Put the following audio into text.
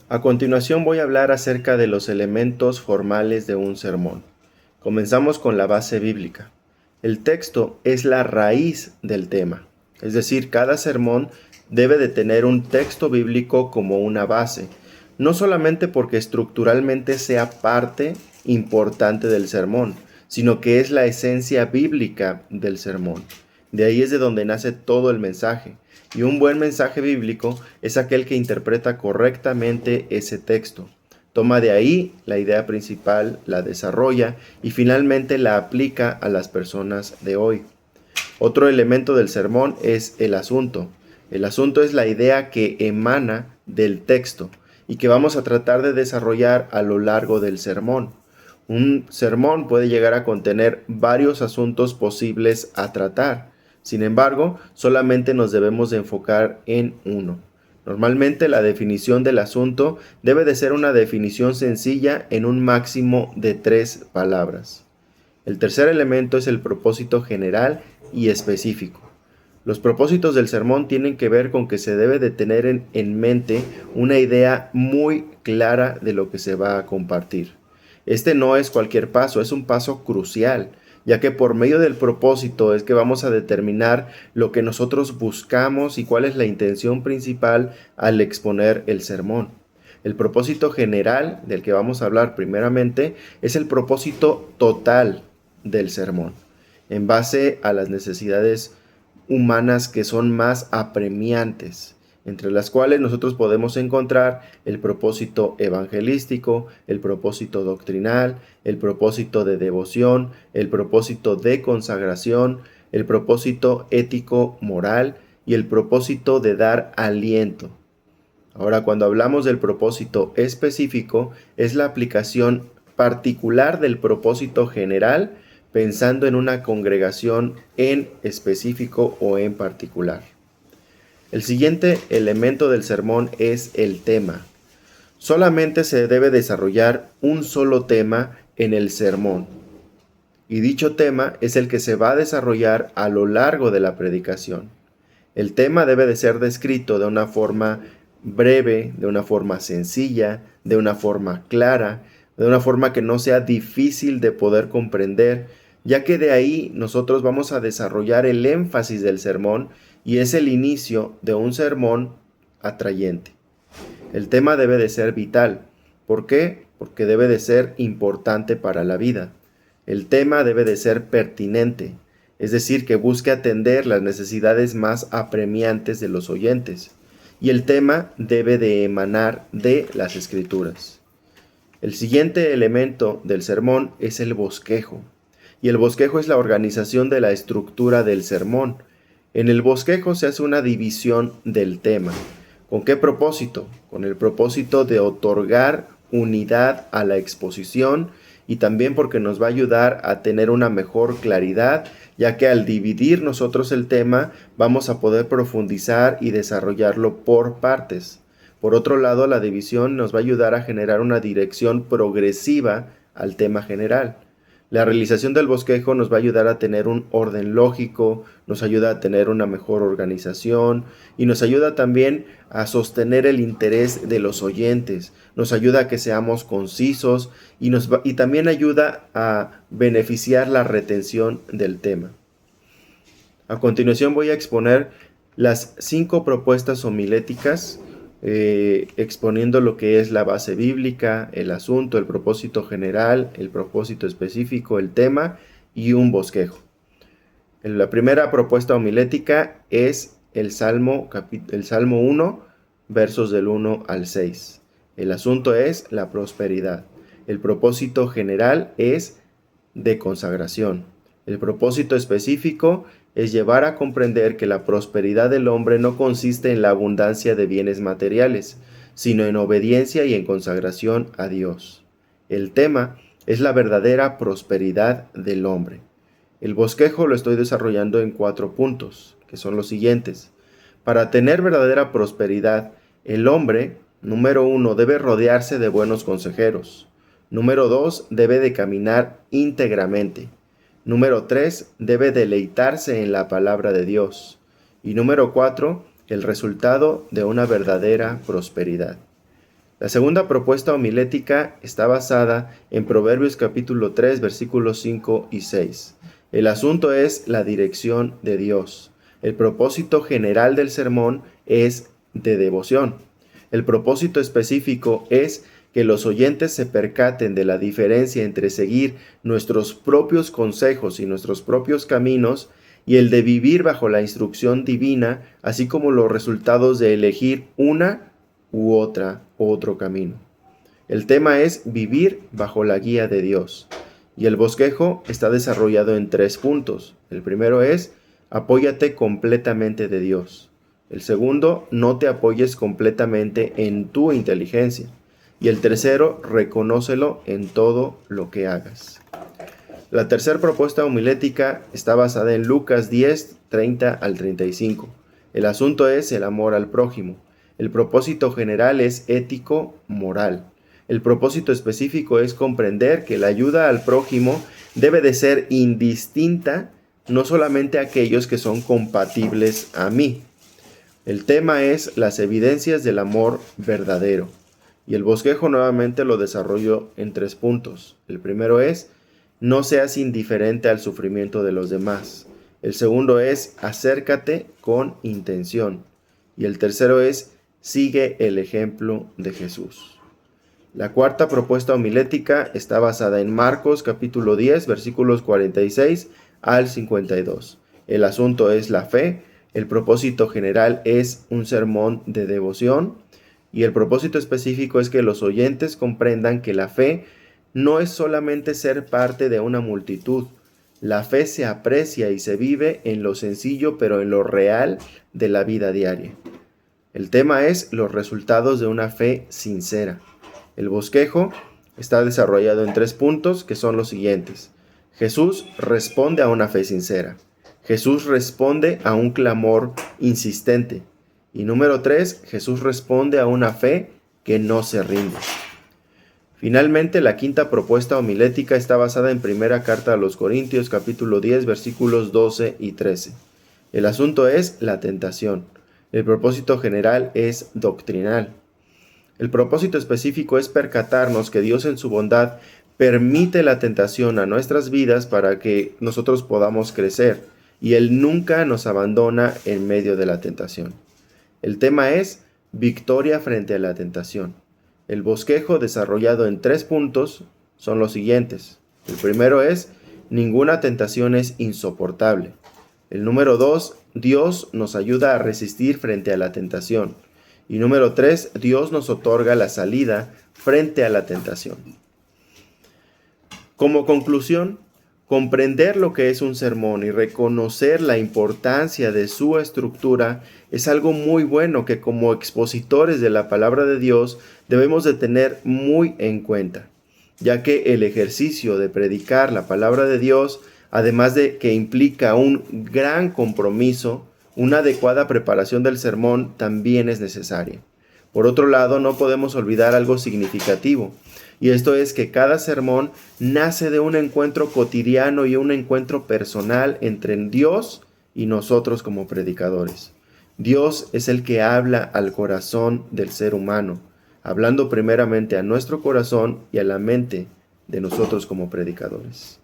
A continuación voy a hablar acerca de los elementos formales de un sermón. Comenzamos con la base bíblica. El texto es la raíz del tema, es decir, cada sermón debe de tener un texto bíblico como una base, no solamente porque estructuralmente sea parte importante del sermón, sino que es la esencia bíblica del sermón. De ahí es de donde nace todo el mensaje. Y un buen mensaje bíblico es aquel que interpreta correctamente ese texto. Toma de ahí la idea principal, la desarrolla y finalmente la aplica a las personas de hoy. Otro elemento del sermón es el asunto. El asunto es la idea que emana del texto y que vamos a tratar de desarrollar a lo largo del sermón. Un sermón puede llegar a contener varios asuntos posibles a tratar. Sin embargo, solamente nos debemos de enfocar en uno. Normalmente la definición del asunto debe de ser una definición sencilla en un máximo de 3 palabras. El tercer elemento es el propósito general y específico. Los propósitos del sermón tienen que ver con que se debe de tener en mente una idea muy clara de lo que se va a compartir. Este no es cualquier paso, es un paso crucial, ya que por medio del propósito es que vamos a determinar lo que nosotros buscamos y cuál es la intención principal al exponer el sermón. El propósito general del que vamos a hablar primeramente es el propósito total del sermón, en base a las necesidades humanas que son más apremiantes, entre las cuales nosotros podemos encontrar el propósito evangelístico, el propósito doctrinal, el propósito de devoción, el propósito de consagración, el propósito ético-moral y el propósito de dar aliento. Ahora, cuando hablamos del propósito específico, es la aplicación particular del propósito general pensando en una congregación en específico o en particular. El siguiente elemento del sermón es el tema. Solamente se debe desarrollar un solo tema en el sermón, y dicho tema es el que se va a desarrollar a lo largo de la predicación. El tema debe de ser descrito de una forma breve, de una forma sencilla, de una forma clara, de una forma que no sea difícil de poder comprender, ya que de ahí nosotros vamos a desarrollar el énfasis del sermón y es el inicio de un sermón atrayente. El tema debe de ser vital. ¿Por qué? Porque debe de ser importante para la vida. El tema debe de ser pertinente, es decir, que busque atender las necesidades más apremiantes de los oyentes. Y el tema debe de emanar de las Escrituras. El siguiente elemento del sermón es el bosquejo. Y el bosquejo es la organización de la estructura del sermón. En el bosquejo se hace una división del tema. ¿Con qué propósito? Con el propósito de otorgar unidad a la exposición y también porque nos va a ayudar a tener una mejor claridad, ya que al dividir nosotros el tema vamos a poder profundizar y desarrollarlo por partes. Por otro lado, la división nos va a ayudar a generar una dirección progresiva al tema general. La realización del bosquejo nos va a ayudar a tener un orden lógico, nos ayuda a tener una mejor organización y nos ayuda también a sostener el interés de los oyentes, nos ayuda a que seamos concisos y también ayuda a beneficiar la retención del tema. A continuación voy a exponer las 5 propuestas homiléticas exponiendo lo que es la base bíblica, el asunto, el propósito general, el propósito específico, el tema y un bosquejo. La primera propuesta homilética es el Salmo 1, versos del 1 al 6. El asunto es la prosperidad. El propósito general es de consagración. El propósito específico es llevar a comprender que la prosperidad del hombre no consiste en la abundancia de bienes materiales, sino en obediencia y en consagración a Dios. El tema es la verdadera prosperidad del hombre. El bosquejo lo estoy desarrollando en 4 puntos, que son los siguientes. Para tener verdadera prosperidad, el hombre, número 1, debe rodearse de buenos consejeros. Número 2, debe de caminar íntegramente. Número 3, debe deleitarse en la palabra de Dios. Y número 4, el resultado de una verdadera prosperidad. La segunda propuesta homilética está basada en Proverbios capítulo 3, versículos 5 y 6. El asunto es la dirección de Dios. El propósito general del sermón es de devoción. El propósito específico es que los oyentes se percaten de la diferencia entre seguir nuestros propios consejos y nuestros propios caminos y el de vivir bajo la instrucción divina, así como los resultados de elegir una u otro camino. El tema es vivir bajo la guía de Dios. Y el bosquejo está desarrollado en 3 puntos. El primero es, apóyate completamente de Dios. El segundo, no te apoyes completamente en tu inteligencia. Y el tercero, reconócelo en todo lo que hagas. La tercera propuesta homilética está basada en Lucas 10, 30 al 35. El asunto es el amor al prójimo. El propósito general es ético-moral. El propósito específico es comprender que la ayuda al prójimo debe de ser indistinta, no solamente a aquellos que son compatibles a mí. El tema es las evidencias del amor verdadero. Y el bosquejo nuevamente lo desarrollo en 3 puntos. El primero es, no seas indiferente al sufrimiento de los demás. El segundo es, acércate con intención. Y el tercero es, sigue el ejemplo de Jesús. La cuarta propuesta homilética está basada en Marcos capítulo 10, versículos 46 al 52. El asunto es la fe, el propósito general es un sermón de devoción y el propósito específico es que los oyentes comprendan que la fe no es solamente ser parte de una multitud. La fe se aprecia y se vive en lo sencillo pero en lo real de la vida diaria. El tema es los resultados de una fe sincera. El bosquejo está desarrollado en 3 puntos que son los siguientes. Jesús responde a una fe sincera. Jesús responde a un clamor insistente. Y número 3, Jesús responde a una fe que no se rinde. Finalmente, la quinta propuesta homilética está basada en primera carta a los Corintios, capítulo 10, versículos 12 y 13. El asunto es la tentación. El propósito general es doctrinal. El propósito específico es percatarnos que Dios en su bondad permite la tentación a nuestras vidas para que nosotros podamos crecer y Él nunca nos abandona en medio de la tentación. El tema es victoria frente a la tentación. El bosquejo desarrollado en 3 puntos son los siguientes. El primero es ninguna tentación es insoportable. El número 2, Dios nos ayuda a resistir frente a la tentación. Y número 3, Dios nos otorga la salida frente a la tentación. Como conclusión, comprender lo que es un sermón y reconocer la importancia de su estructura es algo muy bueno que como expositores de la palabra de Dios debemos de tener muy en cuenta, ya que el ejercicio de predicar la palabra de Dios, además de que implica un gran compromiso, una adecuada preparación del sermón también es necesaria. Por otro lado, no podemos olvidar algo significativo, y esto es que cada sermón nace de un encuentro cotidiano y un encuentro personal entre Dios y nosotros como predicadores. Dios es el que habla al corazón del ser humano, hablando primeramente a nuestro corazón y a la mente de nosotros como predicadores.